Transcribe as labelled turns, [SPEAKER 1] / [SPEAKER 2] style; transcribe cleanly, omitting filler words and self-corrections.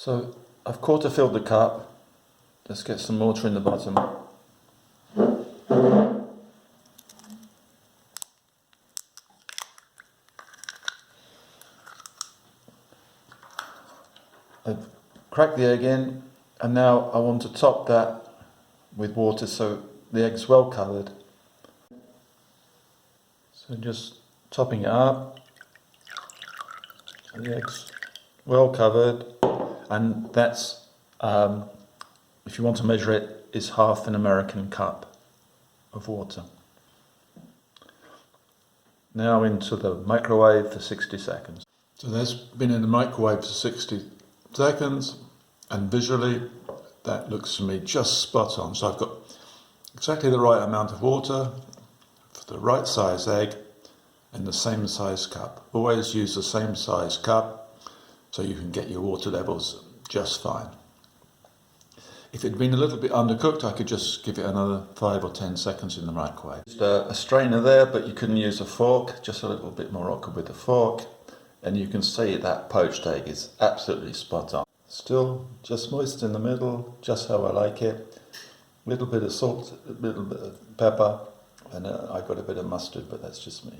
[SPEAKER 1] So I've quarter filled the cup. Let's get some water in the bottom. I've cracked the egg in, and now I want to top that with water so the egg's well covered. So just topping it up. The egg's well covered, and that's, if you want to measure it, is half an American cup of water. Now into the microwave for 60 seconds. So that's been in the microwave for 60 seconds, and visually that looks to me just spot on. So I've got exactly the right amount of water for the right size egg and the same size cup. Always use the same size cup so you can get your water levels just fine. If it had been a little bit undercooked, I could just give it another 5 or 10 seconds in the microwave. Just a strainer there, but you couldn't use a fork, just a little bit more awkward with a fork. And you can see that poached egg is absolutely spot on. Still just moist in the middle, just how I like it. A little bit of salt, a little bit of pepper, and I got a bit of mustard, but that's just me.